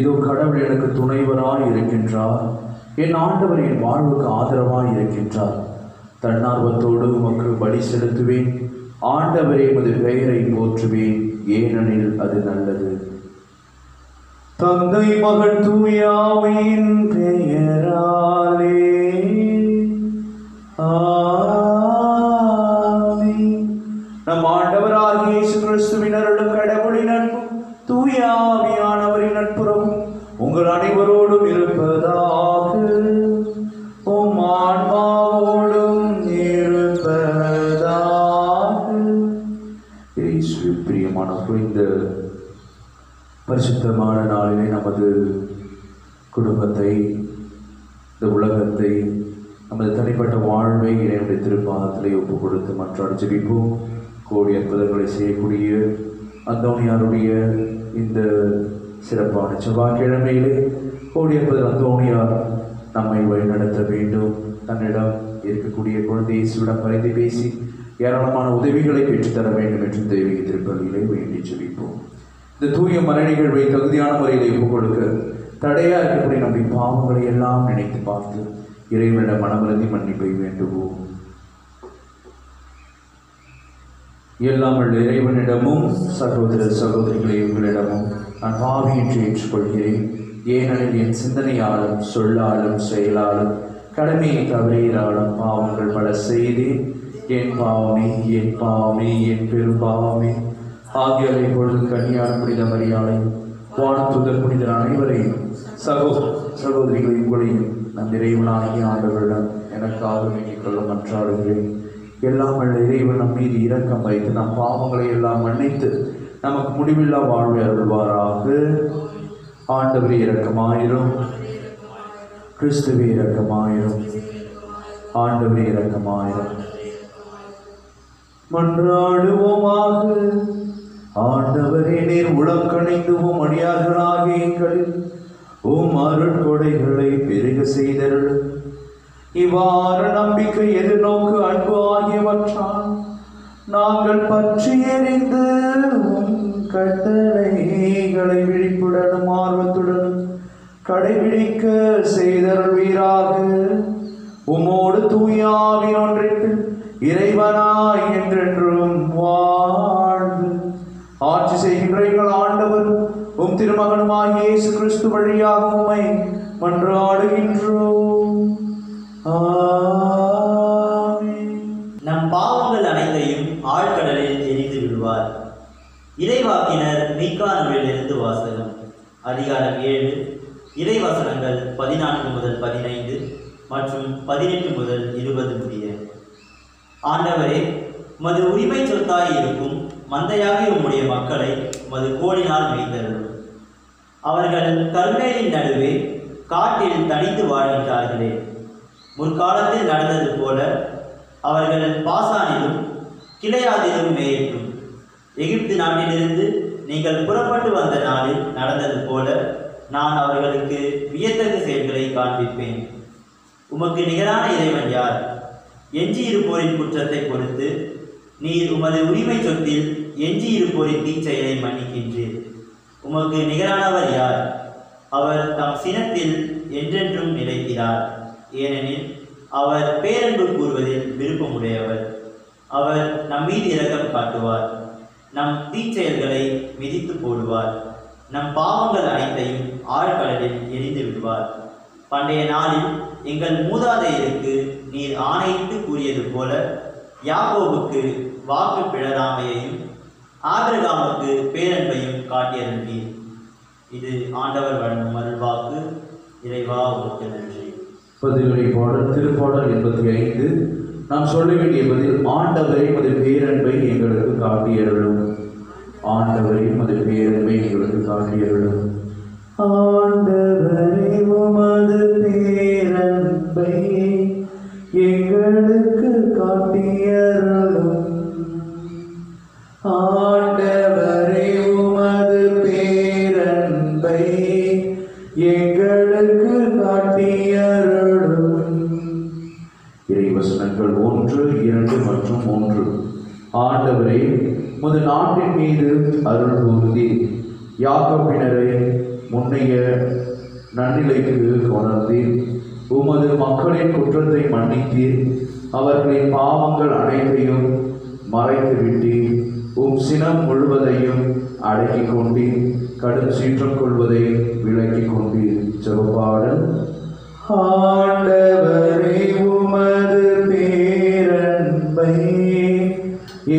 இதோ கடவுள் எனக்கு துணைவராய் இருக்கின்றார், என் ஆண்டவர் என் வாழ்வுக்கு ஆதரவாய் இருக்கின்றார். தன்னார்வத்தோடு உமக்கு பலி செலுத்துவேன். ஆண்டவரே உமது பெயரை போற்றுவேன், ஏனெனில் அது நல்லது. தந்தை மகள் தூயாவின் பெயராலே ஆமென். நம் ஆண்டவராகிய இயேசு கிறிஸ்துவின் அருளும் கடவுளின் அன்பும் தூய ஆவியானவரின் நட்புறவும் உங்கள் அனைவரோடும் இருப்பதாக. உம் ஆன்மாவோடும் இருப்பதாக. பிரியமானவர்களே, இந்த பரிசுத்தமான நாளிலே நமது குடும்பத்தை, இந்த உலகத்தை, நமது தனிப்பட்ட வாழ்வை இறைவனுடைய திருப்பாதத்திலே ஒப்புக் கொடுத்து மன்றாடி ஜெபிப்போம். கோடி அற்புதங்களை செய்யக்கூடிய அந்தோணியாருடைய இந்த சிறப்பான செவ்வாய்க்கிழமையிலே கோடி அற்புத அந்தோணியார் நம்மை வழிநடத்த வேண்டும். தன்னிடம் இருக்கக்கூடிய குழந்தை இயேசுவிடம் பரிந்து பேசி ஏராளமான உதவிகளை பெற்றுத்தர வேண்டும் என்று தெய்வீக திருப்பலியிலே வேண்டி ஜெபிப்போம். இந்த தூய மறை நிகழ்வை தகுதியான முறையில் ஒப்புக் கொடுக்க தடையா இருக்கக்கூடிய நம்முடைய பாவங்களை எல்லாம் நினைத்து பார்த்து இறைவனிடம் மனமருந்தி மன்னிப்பை வேண்டுவோம். எல்லாம் இறைவனிடமும் சகோதர சகோதரிகளை உங்களிடமும் நான் பாவியின்றி ஏற்றுக்கொள்கிறேன். ஏனெனில் என் சிந்தனையாலும் சொல்லாலும் செயலாலும் கடமையை தவறியலாலும் பாவங்கள் பல செய்தேன். என் பாவமே என் பாவமே என் பெரும் பாவமே. ஆகியோரை பொழுது கன்னியான புனித மரியாதையும் வானத்துதர் புனிதர் அனைவரையும் சகோதரிகளை உங்களையும் நம் இறைவனாகிய ஆண்டவரிடம் எனக்காக வேண்டிக் கொள்ள மன்றாடுகிறேன். எல்லாம் வல்ல இறைவன் நம் மீது இரக்கம் வைத்து நம் பாவங்களை எல்லாம் மன்னித்து நமக்கு முடிவில்லா வாழ்வை அருள்வாராக. ஆண்டவரே இரக்கமாயிரும். கிறிஸ்துவே இரக்கமாயிரும். ஆண்டவரே இரக்கமாயிரும். மன்றாடுவோமாக. ஆண்டவரே, நீர் உளம் கணிந்து உம் அடியார்களாகிய எங்களில் உம் அருட்கொடைகளை பெருக செய்தருள். இவ்வாறு நம்பிக்கை, எதிர்நோக்கு, அன்பு ஆகியவற்றால் நாங்கள் பற்றி எறிந்து உம் கட்டளைகளை விழிப்புடனும் ஆர்வத்துடனும் கடைபிடிக்க செய்தருள்வீராக. உம்மோடு தூய ஆவியின் ஒன்றிப்பில் இறைவனாய் என்றென்றும் வாழ்ந்து ஆட்சி செய்கின்ற எங்கள் ஆண்டவர் உம் திருமகனுமாகிய இயேசு கிறிஸ்து வழியாக உம்மை மன்றாடுகின்றோம். ஆமென். நம் பாவங்கள் அனைத்தையும் ஆழ்கடலில் எரிந்து விடுவார். இறைவாக்கினர் மீகா நூலிலிருந்து வாசகம். அதிகாரம் 7, இறைவசனங்கள் 14 முதல் 15 மற்றும் 18 முதல் 20 முடிய. ஆண்டவரே, மது உரிமை சொத்தாய் இருக்கும் மந்தையாகி உம்முடைய மக்களை மது கோலினால் மேய்ந்தருளும். அவர்கள் கல்மேலின் நடுவே காட்டில் தனித்து வாழ்கின்றார்களே. முற்காலத்தில் நடந்தது போல அவர்கள் பாசானிலும் கிளையாதிலும் மேயட்டும். எகிப்து நாட்டிலிருந்து நீங்கள் புறப்பட்டு வந்த நாளில் நடந்தது போல நான் அவர்களுக்கு வியத்தகு செயல்களை காண்பிப்பேன். உமக்கு நிகரான இறைவன் யார்? எஞ்சியிருப்போரின் குற்றத்தை பொறுத்து நீர் உமது உரிமை சொத்தில் எஞ்சியிருப்போரின் தீச்செயலை மன்னிக்கின்றீர். உமக்கு நிகரானவர் யார்? அவர் தம் சினத்தில் என்றென்றும் நிலைக்கிறார். ஏனெனில் அவர் பேரன்பு கூறுவதில் விருப்பமுடையவர். அவர் நம் மீது இரக்கம் காட்டுவார். நம் தீச்செயல்களை மிதித்து போடுவார். நம் பாவங்கள் அனைத்தையும் ஆழ்கடலில் எரிந்து விடுவார். பண்டைய நாளில் எங்கள் மூதாதையருக்கு நீர் ஆணையிட்டு கூறியது போல யாக்கோபுக்கு வாக்கு பிழறாமையையும் ஆபிரகாமுக்கு பேரன்பையும் காட்டியருளீர். இது ஆண்டவர் வழங்கும் அருள்வாக்கு. இறைவா, உமக்கு நன்றி. பதிலுரை பாடல் திருப்பாடல் 85. நாம் சொல்ல வேண்டிய பதில்: ஆண்டவரே, உமது பேரன்பை எங்களுக்கு காட்டியருளும். ஆண்டவரே, உமது பேரன்பை எங்களுக்கு காட்டியருளும். ஆண்டவரே, உமது பேரன்பை எங்களுக்கு காட்டியருளும். ஆண்டவரே, உமது பேரன்பை எங்களுக்கு காட்டியருளும். இறைவசனங்கள் 1, 2 மற்றும் 3. ஆண்டவரே, உமது நாட்டின் மீது அருள் கூர்ந்தீர். யாக்கோபினரை முன்னைய நன்னிலைக்கு கொணர்ந்தீர். உமது மக்களின் குற்றத்தை மன்னித்தீர். அவர்களின் பாவங்கள் அனைத்தையும் மறைத்து விட்டீர். சினம் முழுவதையும் அடக்கிக் கொண்டீர். கடும் சீற்றம் கொள்வதை விலக்கிக் கொண்டீர். ஜெபப்பாடல். ஆண்டவரே, உமது பேரன்பை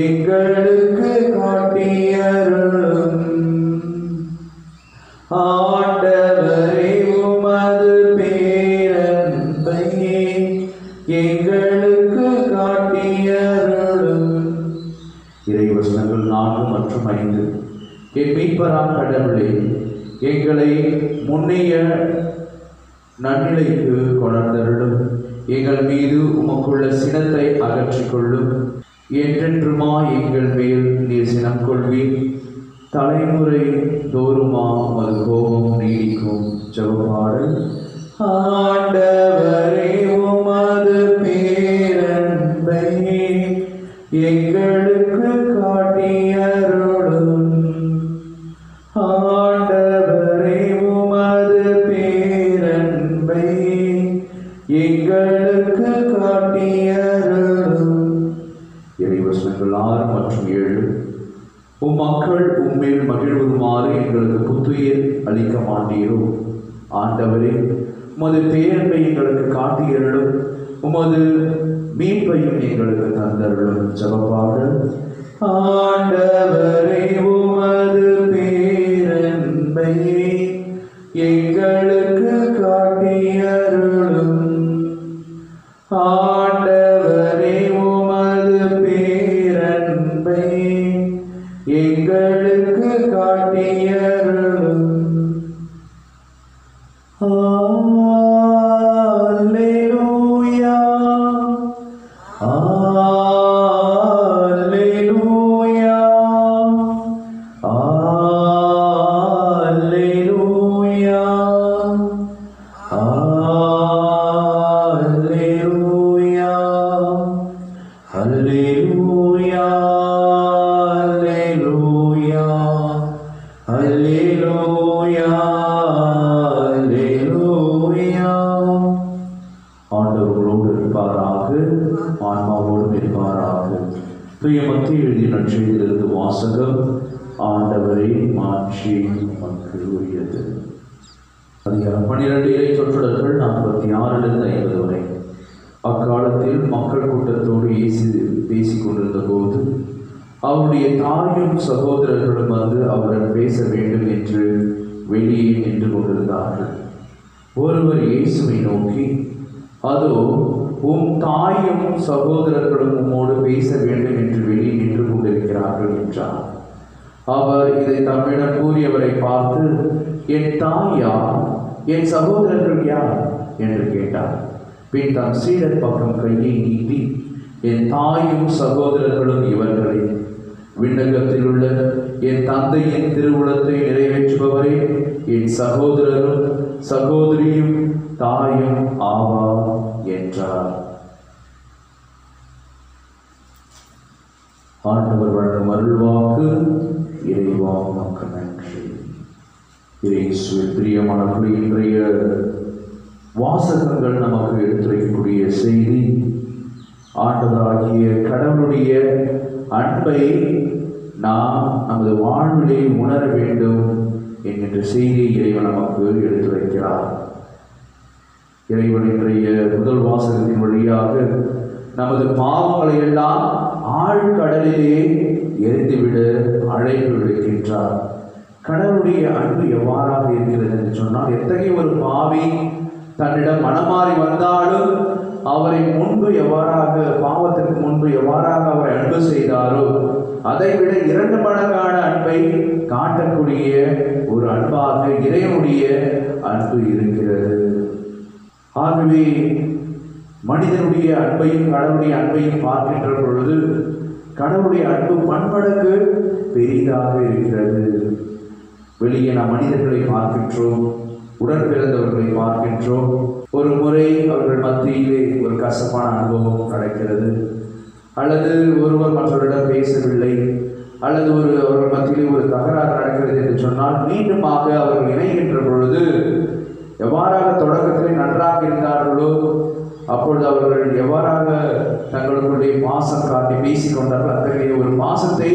எங்களுக்கு காட்டியருளும். ஆண்டவரே, உமது பேரன்பை எங்களுக்கு காட்டியருளும். இறைவசனங்கள் 4 மற்றும் 5. என் மீட்பராம் கடவுளே, எங்களை முன்னைய நன்னிலைக்கு கொணர்ந்தருளும். எங்கள் மீது உமக்குள்ள சினத்தை அகற்றிக்கொள்ளும். என்றென்றுமாய் எங்கள் மேல் நீர் சினம் கொள்வீர். தலைமுறை தோறுமா உமது கோபம் நீடிக்கும். ஜெபப்பாடல். ஆண்டவரே, உமது பேரன்பை எங்களுக்கு காட்டியருளும். ஆண்டவரே, உமது பேரன்பை எங்களுக்கு காட்டியருளும். இறைவசனங்கள் 6 மற்றும் 7. மக்கள் உம்மேல் மகிழ்வுமாறு எங்களுக்கு புத்துயிர் அளிக்க மாட்டீரோ. ஆண்டவரே, உமது பேரன்பை எங்களுக்கு காட்டியருளும். உமது மீட்பையும் எங்களுக்கு தந்தருளும். ஜெபப்பாடல். ஆண்டவரே, உமது பேரன்பை எங்களுக்கு காட்டியருளும். ஆண்டவரே, உமது பேரன்பை எங்களுக்கு காட்டியருளும். அல்லேலூயா, அல்லேலூயா, அல்லேலூயா, அல்லேலூயா, அல்லேலூயா, அல்லேலூயா, அல்லேலூயா. ஆண்டவர்களோடு இருப்பாராக, ஆன்மாவோடும் இருப்பாராக. தூய மத்திய எழுதிய நற்செய்தியிலிருந்து வாசகம். ஆண்டவரே, மாட்சி உமக்கு உரியது. அதிகாரம் 12. இறை சொற்றொடர்கள் 46 50 வரை. அக்காலத்தில் மக்கள் கூட்டத்தோடு இயேசு பேசிக் கொண்டிருந்த போது அவருடைய தாயும் சகோதரர்களும் வந்து அவருடன் பேச வேண்டும் என்று வெளியே நின்று கொண்டிருந்தார்கள். ஒருவர் இயேசுவை நோக்கி, அதோ உம் தாயும் சகோதரர்களும் உம்மோடு பேச வேண்டும் என்று வெளியே நின்று கொண்டிருக்கிறார்கள் என்றார். அவர் இதை தம்மிடம் கூறியவரை பார்த்து, என் தாய் யார், என் சகோதரர்கள் யார் என்று கேட்டார். பின் தம் சீடர் பக்கம் கையை நீட்டி, என் தாயும் சகோதரர்களும் இவர்களே, விண்ணகத்தில் உள்ள என் தந்தையின் திருவுளத்தை நிறைவேற்றுபவரே, என் சகோதரரும் சகோதரியும் தாயும் ஆவார் என்றார். ஆண்டவர் வழங்கும் அருள்வாக்கு. இறைவா உமக்கு நன்றி. இயேசுவில் பிரியமானவர்களே, இன்றைய வாசகங்கள் நமக்கு எடுத்துரைக்கக்கூடிய செய்தி, ஆண்டவராகிய கடவுளுடைய அன்பை நாம் நமது வாழ்விலே உணர வேண்டும் என்கின்ற செய்தியை இறைவன் நமக்கு எடுத்துரைக்கிறார். இறைவன் இன்றைய முதல் வாசகத்தின் வழியாக நமது பாவங்களை எல்லாம் ஆழ்கடலிலே எரிந்துவிட அழைப்பு விடுக்கின்றார். கடவுளுடைய அன்பு எவ்வாறாக இருக்கிறது என்று சொன்னால், எத்தகைய ஒரு பாவி தன்னிடம் மனமாறி வந்தாலும் அவரை முன்பு எவ்வாறாக, பாவத்திற்கு முன்பு எவ்வாறாக அவரை அன்பு செய்தாரோ அதைவிட 2 மடங்கான அன்பை காட்டக்கூடிய ஒரு அன்பாக இறைவனுடைய அன்பு இருக்கிறது. ஆகவே மனிதனுடைய அன்பையும் கடவுளுடைய அன்பையும் பார்க்கின்ற பொழுது கடவுளுடைய அன்பு பன்மடங்கு பெரிதாக இருக்கிறது. வெளியே நாம் மனிதர்களை பார்க்கின்றோம், உடன் பிறந்தவர்களை பார்க்கின்றோம். ஒரு முறை அவர்கள் மத்தியிலே ஒரு கசப்பான அனுபவம் நடக்கிறது, அல்லது ஒருவர் மற்றவரிடம் பேசவில்லை, அல்லது அவர்கள் மத்தியிலே ஒரு தகராறு நடக்கிறது என்று சொன்னால் மீண்டுமாக அவர்கள் இணைகின்ற பொழுது எவ்வாறாக தொடக்கத்திலே நன்றாக இருந்தார்களோ அப்பொழுது அவர்கள் எவ்வாறாக தங்களுடைய பாசம் காட்டி பேசிக்கொண்டார்கள் அத்தகைய ஒரு பாசத்தை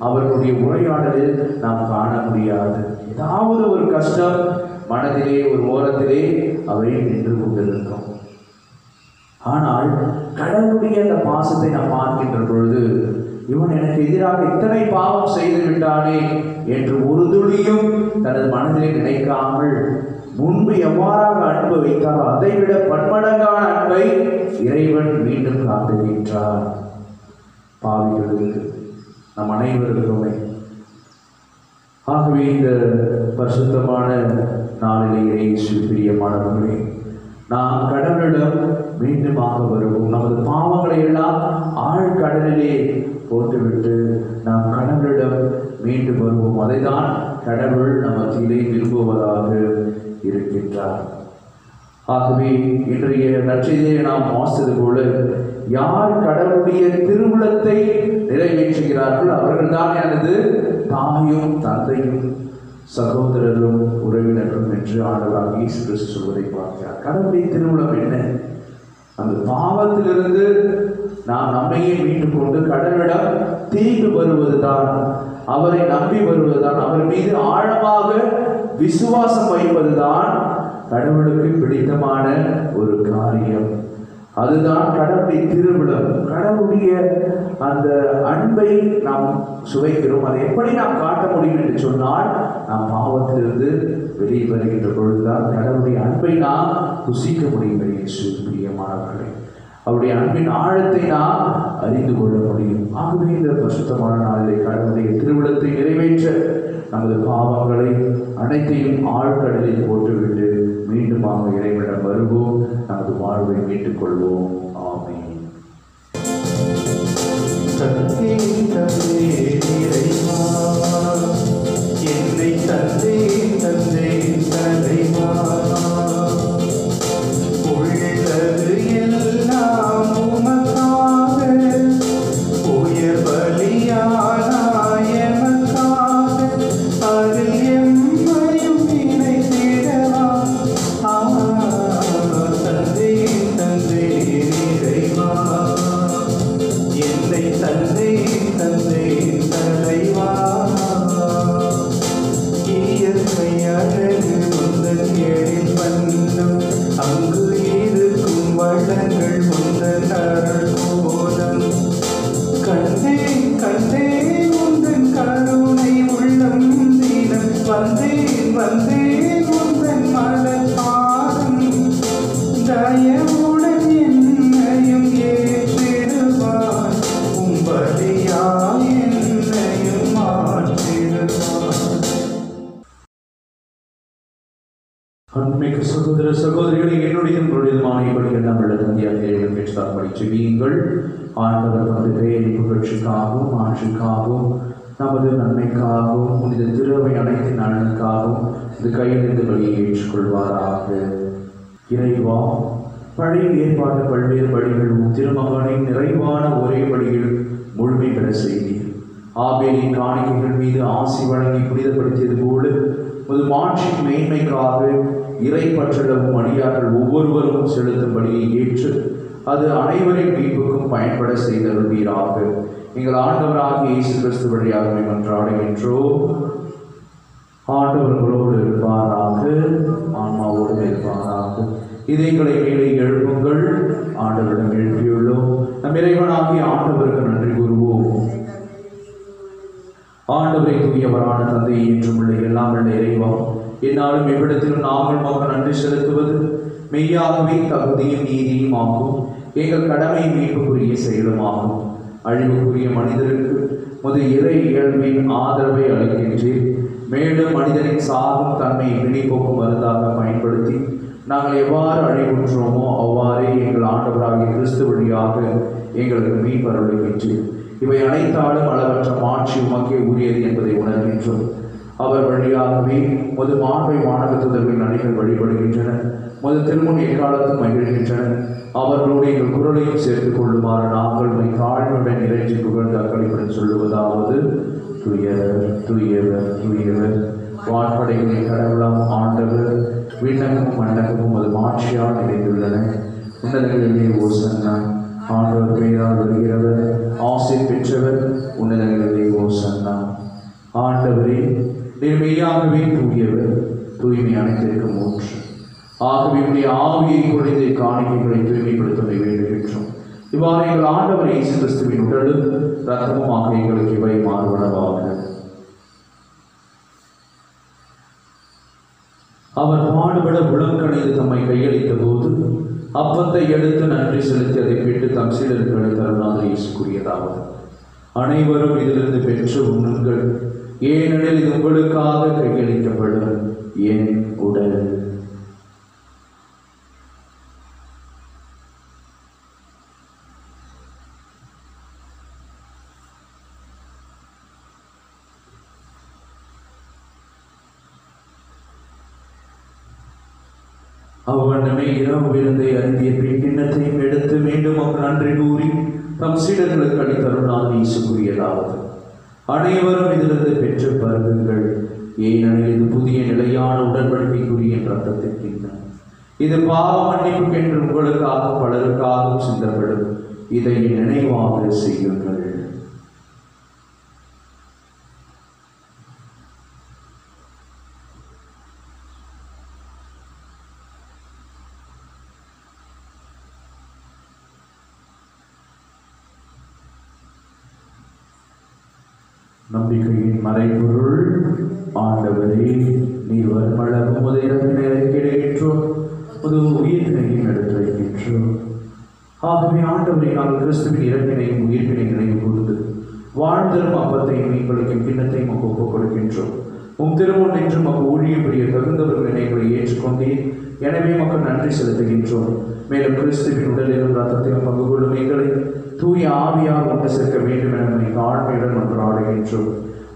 அவர்களுடைய உரையாடலில் நாம் காண முடியாது. ஏதாவது ஒரு கஷ்டம் மனதிலே ஒரு ஓரத்திலே அவை நின்று கொண்டிருக்கும். ஆனால் கடவுளுடைய அந்த பாசத்தை நாம் பார்க்கின்ற பொழுது இவன் எனக்கு எதிராக இத்தனை பாவம் செய்து விட்டானே என்று ஒரு துளியும் தனது மனதிலே நினைக்காமல் முன்பு எவ்வாறாக அன்பு வைத்தாரோ அதைவிட பன்மடங்கான அன்பை இறைவன் மீண்டும் காட்டுகின்றார் பாவிகளுக்கு, நம் அனைவருக்குமே. ஆகவே இந்த பரிசுத்தமான நாளிலே இயேசு பிரியமானவர்களே, நாம் கடவுளிடம் மீண்டுமாக வருவோம். நமது பாவங்களை எல்லாம் ஆழ்கடலிலே போட்டுவிட்டு நாம் கடவுளிடம் மீண்டும் வருவோம். அதைதான் கடவுள் நம் மத்தியிலே விரும்புவதாக இருக்கின்றார். ஆகவே இன்றைய நற்செய்தியை நாம் வாசித்தது போல யார் கடவுளுடைய திருவுளத்தை நிறைவேற்றுகிறார்கள் அவர்கள்தான் எனது தாயும் தந்தையும் சகோதரரும் உறவினரும் என்று ஆண்டவராகிய இயேசு கிறிஸ்து சொல்வதை பார்க்கிறார். கடவுளுடைய திருவுளம் என்ன? அந்த பாவத்திலிருந்து நாம் நம்மையே மீட்டுக் கொண்டு கடவுளிடம் திரும்பி வருவதுதான், அவரை நம்பி வருவதுதான், அவர் மீது ஆழமாக விசுவாசம் வைப்பதுதான் கடவுளுக்கு பிடித்தமான ஒரு காரியம். அதுதான் கடவுளுடைய திருவிழம். கடவுளுடைய அந்த அன்பை நாம் சுவைக்கிறோம். அதை எப்படி நாம் காட்ட முடியும் என்று சொன்னால், நாம் பாவத்திலிருந்து வெளியே வருகின்ற பொழுதுதான் கடவுளுடைய அன்பை நாம் ருசிக்க முடியும். பிரியமானவர்களே, அவருடைய அன்பின் ஆழத்தை நாம் அறிந்து கொள்ள முடியும். ஆகவே இந்த பரிசுத்தமான நாளிலே கடவுளுடைய திருவிழத்தை நிறைவேற்ற நமது பாவங்களை அனைத்தையும் ஆழ்கடலில் போட்டுவிட்டு மீண்டுமாக இறைவனிடம் வருவோம். நமது வாழ்வை மீட்டுக் கொள்வோம். ஆமென். என்னை தந்தே தந்தே தலைவா, உள்ளது எல்லாம் உமக்காக, உயர் பலியானாய் எமக்காக, அதில் எம்மையும் இணைத்திடவா. தந்தே தந்தே இறைவா, என்னை தந்தே தந்தே தலைவா, இயற்கை அழகு முந்தன் எழில் வண்ணம், அங்கு இருக்கும் வளங்கள் முந்தன் அருள் கோலம், கண்டே கண்டே முந்தன் கருணை உள்ளம் தினம், வந்தேன் வந்தேன் முந்தன் மலர் பாதம், தயவுடன் என்னையும் ஏற்றிடுவார், உம்பலியாய் என்னையும் மாற்றிடுவார். அன்பிற்கு சகோதர சகோதரிகளை, என்னுடைய உங்களுடையமான இப்படியெல்லாம் தந்தையாக பெற்றார்படி செவியுங்கள். ஆண்டவர் தமது பெயரை புகழ்ச்சிக்காகவும் ஆட்சிக்காகவும் நமது நன்மைக்காகவும் புனித திருவை அனைத்து நலனுக்காகவும் இது கையிலிருந்து வழியை ஏற்றுக்கொள்வாராக. இறைவா, பழைய ஏற்பாட்டு பல்வேறு வழிகள் திருமகனின் நிறைவான ஒரே வழியில் முழுமை பெற செய்தீர். ஆபேலின் காணிக்கைகள் மீது ஆசி வழங்கி புனிதப்படுத்தியது போல ஒரு மாட்சியின் மேன்மைக்காக இறை பற்றளவும் அடியார்கள் ஒவ்வொருவரும் செலுத்தும்படியை ஏற்று அது அனைவரின் மீட்புக்கும் பயன்பட செய்தருள்வீராக. எங்கள் ஆண்டவராகிய இயேசு கிறிஸ்து வழியாக மன்றாடுகின்றோம். ஆண்டவர்களோடு இருப்பாராக, ஆன்மாவோடு இருப்பாராக. இதயங்களை மேலே எழுப்புங்கள். ஆண்டவரிடம் எழுப்பியுள்ளோம். நம் இறைவனாகிய ஆண்டவருக்கு நன்றி கூறுவோம். ஆண்டவரை தூயவரான தந்தை என்றும் உள்ள எல்லாம் உள்ள இறைவா, என்னாலும் எவ்விடத்திலும் நாங்கள் மகன் நன்றி செலுத்துவது மெய்யாகவே தகுதியும் நீதியும் ஆகும். எங்கள் கடமை மீட்புக்குரிய செயலுமாகும். அழிவுக்குரிய மனிதருக்கு இறை இயல்பின் ஆதரவை அளிக்கின்றேன். மேலும் மனிதனின் சாகும் தன்மையை விழிப்போக்கும் மருந்தாக பயன்படுத்தி நாங்கள் எவ்வாறு அழிவுற்றோமோ அவ்வாறே எங்கள் ஆண்டவராகிய கிறிஸ்து வழியாக எங்களுக்கு மீட்பருளுகின்றேன். இவை அனைத்தாலும் அளவற்ற மாட்சி உமக்கே உரியது என்பதை உணர்கின்றோம். அவர் வழியாகவே முது மாண்பை வானகத்துதர்களின் அணிகள் வழிபடுகின்றன. முது திருமுன் எக்காலத்தும் மகிழ்கின்றன. அவர்களோடு எங்கள் குரலையும் சேர்த்துக் கொள்ளுமாறு நாங்கள் உம்மை தாழ்மையுடன் இறைஞ்சி புகழ்ந்து அக்களிப்புடன் சொல்லுவதாவது: தூயவர் தூயவர் தூயவர், வான்படைகளின் கடவுளாம் ஆண்டவர், விண்ணகமும் மண்ணகமும் அது மாட்சியால் நிறைந்துள்ளன. உன்னதங்களிலே ஓசன்னா, ஆண்டவர் பெயரால் வருகிறவர் ஆசை பெற்றவர், உன்னதங்களிலே ஓசன்னா. ஆண்டவரே, நீர் மெய்யாகவே தூயவர், தூய்மை அனைத்திற்கும் ஊற்று. ஆகவே உடைய ஆவியை குறைந்த காணிக்கைகளை தூய்மைப்படுத்தவை வேண்டுகின்றோம். இவ்வாறு எங்கள் ஆண்டவர் இயேசு கிறிஸ்துவின் உடலும் இரத்தமுமாக எங்களுக்கு இவை மாறுவனவாக. அவர் பாடுபட உளங்கணிந்து தம்மை கையளித்த போது அப்பத்தை எடுத்து நன்றி செலுத்தி அதை பெற்று தம் சீடருக்கு அளித்தார். இயேசு கூறியதாவது: அனைவரும் இதிலிருந்து பெற்று உண்ணுங்கள், ஏனெனில் இது உங்களுக்காக கையளிக்கப்படும் என் உடல். அவ்வண்ணமே இரவு விருந்தை அருந்திய பின் கிண்ணத்தையும் எடுத்து மீண்டும் அவர் நன்றி கூறி தம் சீடர்களுக்கு அளித்தருளால் இயேசு கூறியதாவது: அனைவரும் இதிலிருந்து பெற்று பருகுங்கள், ஏனெனில் இது புதிய நிலையான உடன்படிக்கைக்குரிய என் ரத்தத்தின் கிண்ணம். இது பாவ மன்னிப்புக்கென்று உங்களுக்காக பலருக்காகவும் சிந்தப்படும். இதை நினைவாக செய்யுங்கள். நம்பிக்கையின் மறைபொருள். ஆண்டவரே, நீர் வருமளவும் உமது இறப்பினை அறிக்கையிடுகின்றோம், உமது உயிர்ப்பினையும் எடுத்துரைக்கின்றோம். ஆகவே ஆண்டவரை நாங்கள் கிறிஸ்துவின் இறப்பினையும் உயிர்ப்பினை நினைவு கூர்ந்து வாழ்ந்தரும் அப்பத்தையும் மீன்களுக்கும் கிண்ணத்தையும் நமக்கு ஒப்புக் கொடுக்கின்றோம். உம் திருமுன் நின்று நமக்கு ஊழியம் புரிய தகுந்தவர்கள் நினைவுகளை ஏற்றுக்கொண்டே, எனவே மக்கள் நன்றி செலுத்துகின்றோம். மேலும் கிறிஸ்துவின் உடலிலும் ரத்தத்திலும் பங்கு கொள்ளும் எங்களை தூய ஆவியால் ஒன்று சேர்க்க வேண்டும் என தாழ்மையுடன் மன்றாடுகின்றோம்.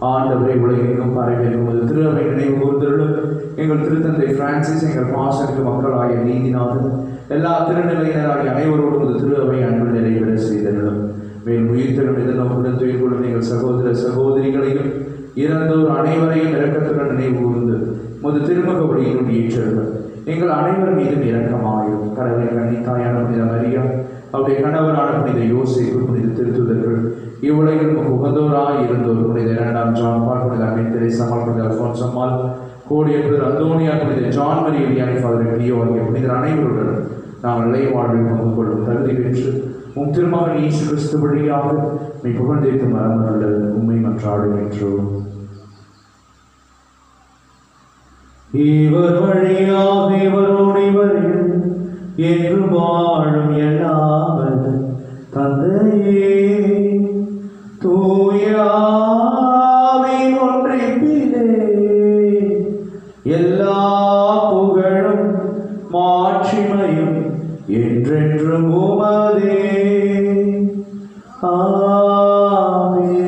ஆண்டவரை உலகெங்கும் பரவியிருக்கும் ஒரு திரு அவை நினைவு கூர்ந்தருளும். எங்கள் திருத்தந்தை பிரான்சிஸ், எங்கள் பாசனுக்கு மக்களாகிய நீதிநாதன், எல்லா திருநிலையினராகிய அனைவரோடும் ஒரு திரு அவை அன்பு நிறைவேற செய்தருளும். மேலும் உயிர்த்தலும் எதிர்நோக்குடன் துயில் கொள்ளும் எங்கள் சகோதர சகோதரிகளையும் இறந்தோர் அனைவரையும் இரக்கத்துடன் நினைவு கூர்ந்து முது திருமுக ஒளியினுள் ஏற்றருளும். எங்கள் அனைவர் மீதும் இரக்கமாயும். கடவுளின் கன்னித்தாயான புனித மரியா, அவருடைய கணவரான புனித யோசேப்பு, புனித திருத்துதர்கள், இவ்வுலகில் உகந்தோராய் இருந்தோர் புனித 2ஆம் ஜான் பால், புனித அன்னை தெரேசா, புனித அல்போன்ஸ் அம்மாள், கோடிய புனித அந்தோனியா, புனித ஜான் மரி வில்லியானி, ஃபாதர் கிளியோ ஆகிய புனிதர் அனைவருடன் நாங்கள் நிலை வாழ்வில் பங்கு கொள்ளும் தகுதி பெற்று உம் திருமகன் இயேசு கிறிஸ்து வழியாக நீ புகழ்ந்தேற்று மரமருள் உண்மை மன்றாடுகின்றோம். இவர் வழியாக இவரோடு இவரில் என்று வாழும் எல்லாம் தந்தையே, தூய ஆவியின் ஒன்றிப்பிலே எல்லா புகழும் மாட்சிமையும் என்றென்றும் உமதே. ஆமென்,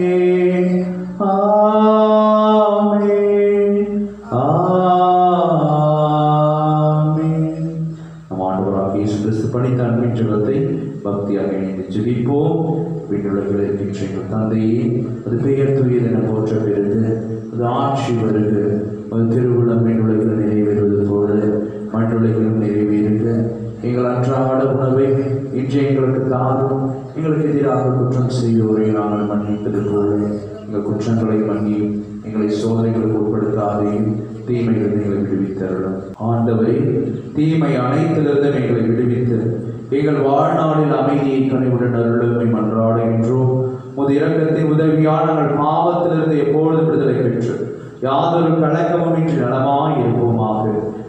ஆமென், ஆமென். நம் ஆண்டவராகிய இயேசு கிறிஸ்து பணித்த அன்பின் ஜெபத்தை பக்தியாக இணைந்து ஜெபிப்போம். வீட்டுலகில் இருக்கின்ற எங்கள் தந்தையே, அது பெயர் தூயதென போற்ற பெறுது, அது ஆட்சி வருது, அது திருவுளம் வீட்டுலகில் நிறைவேறுவது போல மண்ணுலகிலும் நிறைவேறுக. எங்கள் அன்றாட உணவை இன்று எங்களுக்கு தாரும். எங்களுக்கு எதிராக குற்றம் செய்வோரை நாங்கள் மன்னிப்பது போல எங்கள் குற்றங்களை மன்னி எங்களை சோதனைகளுக்கு உட்படுத்தாதையும் தீமைகள் எங்களை விடுவித்தருளும். ஆண்டவரே, தீமை அனைத்திலிருந்தும் எங்களை விடுவித்து எங்கள் வாழ்நாளில் அமைதியை கனிவுடன் அருளுமை மன்றாடுகின்றோம். முது இரக்கத்தின் உதவியால் நாங்கள் பாவத்திலிருந்து எப்பொழுது விடுதலை பெற்று யாதொரு கலக்கமும் இன்றி நலமாய் இருப்போமாக.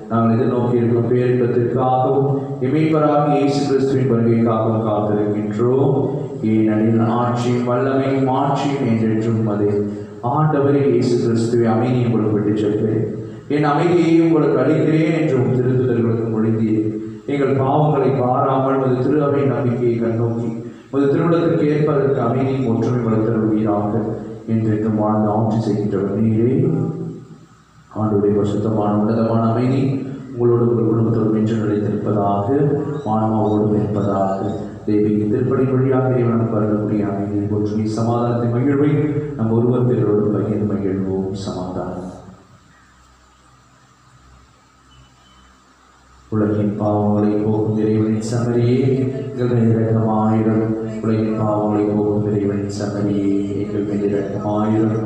நாங்கள் எதிர்நோக்கி இருக்கும் பேரின்பத்திற்காகவும் இமைப்பராக இயேசு கிறிஸ்துவின் வருகைக்காகவும் காத்திருக்கின்றோம். ஏனெனில் ஆட்சியும் வல்லமையும் மாட்சியும் என்றென்றும் அதே. ஆண்டவரே இயேசு கிறிஸ்துவை அமைதியை உங்களுக்கு விட்டு செல்கிறேன், என் அமைதியை உங்களுக்கு அளிக்கிறேன் என்றும் திருத்துதர்களுக்கு மொழிந்தீர். எங்கள் பாவங்களை பாராமல் ஒரு திரு அவை நம்பிக்கையை கண்ணோக்கி ஒரு திருவிழத்திற்கு ஏற்பதற்கு அமைதியும் ஒற்றுமை வளர்த்தருவீராக. என்றென்றும் வாழ்ந்து ஆட்சி செய்கின்றவர் நீரே. ஆண்டவருடைய பரிசுத்தமான உன்னதமான அமைதி உங்களோடு உங்கள் குடும்பத்தோடு என்று நிலைத்திருப்பதாக, மானமாவோடும் இருப்பதாக. தெய்வீக திருப்படி வழியாக இறைவனுக்கு வரக்கூடிய அமைதியை போற்றி சமாதானத்தை மகிழ்வை நம் ஒருவர் பிறரோடு பகிர்ந்து மகிழ்வோம். சமாதானம். உலகின் பாவங்களை போகும் இறைவனின் சமரியே எங்கள் மீது இரக்கமாயிரம். உலகின் பாவங்களை போகும் இறைவனின் சமரியே எங்கள் மீது இரக்கமாயிரம்.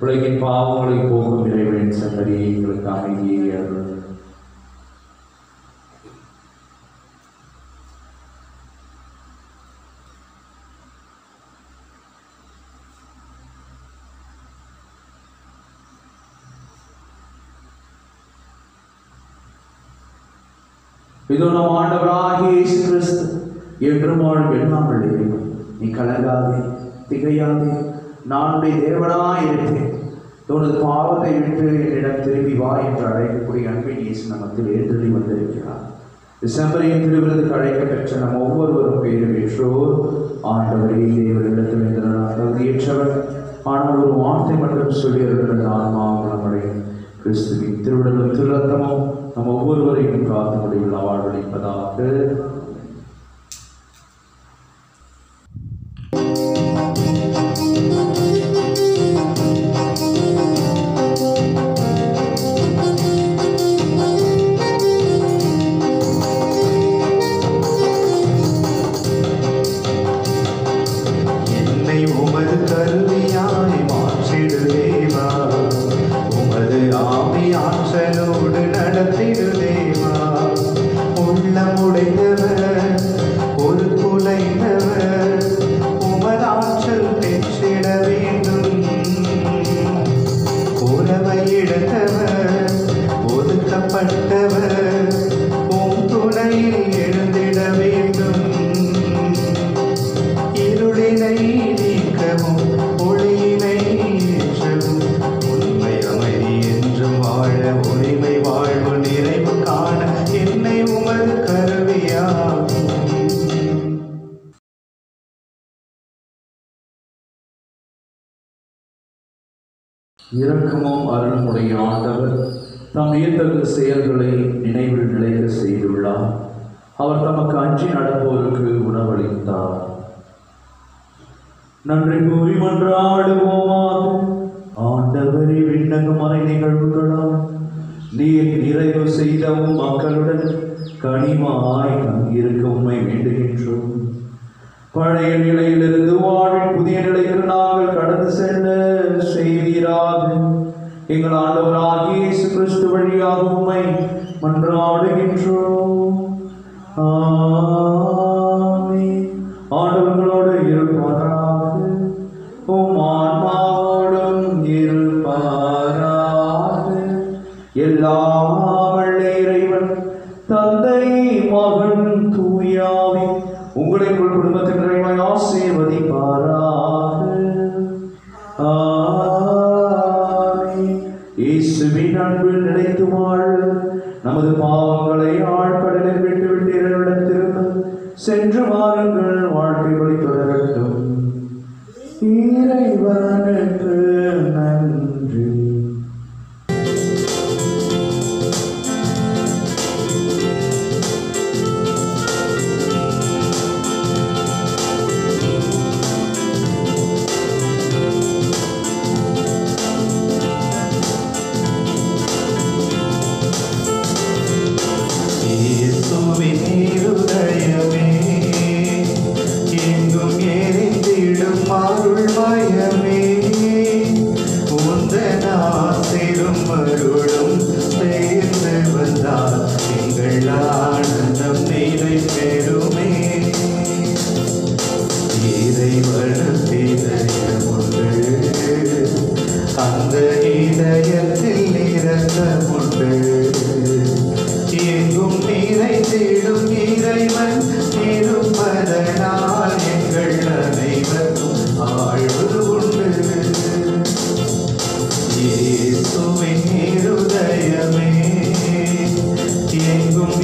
உலகின் பாவங்களை போகும் இறைவனின் சமரியே எங்களுக்கு அமைதியை அருள். இதோ நம் ஆண்டவராகிய இயேசு கிறிஸ்து என்றும் வெண்ணாமல் இருக்கும். நீ கலங்காதே, திகையாதே, நான் உன்னுடைய தேவனாய் இருப்பேன். உனது பாவத்தை விட்டு என்னிடம் திரும்பி வா என்று அழைக்கக்கூடிய அன்பின் இயேசு நமக்கு ஏற்றலி வந்திருக்கிறார். டிசம்பரின் திருவிருதுக்கு அழைக்க பெற்ற நம் ஒவ்வொருவரும் பேரு பெற்றோர். ஆண்டவரே, தேவரிடத்தில் இந்த தகுதியேற்றவர், ஆனால் ஒரு வார்த்தை மட்டும் சொல்லியவர்கள் ஆன்மாவும் நம்முடைய கிறிஸ்துவின் திருவிடலும் திருரத்தமும் நம் ஒவ்வொருவரையும் காத்து முடிவுள்ள வாழ்வளிப்பதாக. என்னை உமது கருவியாய் மாற்றிடு தேவா, உமது ஆவி ஆற்றலோடு நடத்திடு தேவா. உள்ளமுடைந்தவர் ஒரு குலைந்தவர் உமதாற்றல் பெற்றிட வேண்டும். உறவை இழந்தவர் ஒதுக்கப்பட்டவர் உம் துணையில் எழுந்திட வேண்டும். இருளினை நீக்கவும் ஒளியினை ஏற்றவும் உண்மை அமைதி என்றும் வாழ உரிமை வாழ்வு நிறைவு காண என்னை உமது கருவியாகும். இரக்கமும் அருளுடைய ஆண்டவர் தம் வியத்தகு செயல்களை நினைவில் நிலைக்க செய்துள்ளார். அவர் தமக்கு அஞ்சி நடப்போருக்கு உணவளித்தார். நன்றி கூறி மன்றாடுவோமாக. ஆண்டவரே, விண்ணக மறை நிகழ்வுகளால் நீர் நிறைவு செய்தவும் மக்களுடன் கனிமாய் தங்கியிருக்க உண்மை வேண்டுகின்றோம். பழைய நிலையிலிருந்து வாழ்வின் புதிய நிலைக்கு நாங்கள் கடந்து செல்ல செய்வீராக. எங்கள் ஆண்டவராகிய இயேசு கிறிஸ்து வழியாக உம்மை மன்றாடுகின்றோம். ஆமென். ஆண்டவர்களோடு இருப்பாராக, உம் ஆன்மாவோடும் இருப்பாராக. எல்லாம் வல்ல இறைவன் தந்தை, மகன், தூயாவி உங்களை உங்கள் குடும்பத்தின் நிறைவாய் ஆசீர்வதிப்பாராக. ஆமென். இயேசுவின் அன்பில் நிலைத்து வாழ நமது பாவங்களை ஆழ்கடலில் விட்டுவிட்டு இறைவனிடத்திலிருந்து சென்று வாருங்கள். வாழ்க்கை வழி தொடரட்டும். இறைவனுக்கு நன்றி. இயேசுவின் இருதயமே, எங்கும் எரிந்திடும் அருள்மயமே, உந்தன் ஆசீரும் அருளும் சேர்ந்து வந்தால் எங்கள் ஆனந்தம் நிலை பெறுமே. இறைவனுக்கு இதயம் உண்டு, அந்த இதயத்தில் இரக்கம் உண்டு. எங்கும் நிறைந்திடும் இறைவன் இருப்பதனால் எங்கள் அனைவரும் ஆழ்வு உண்டு. இயேசுவின் இருதயமே, எங்கும்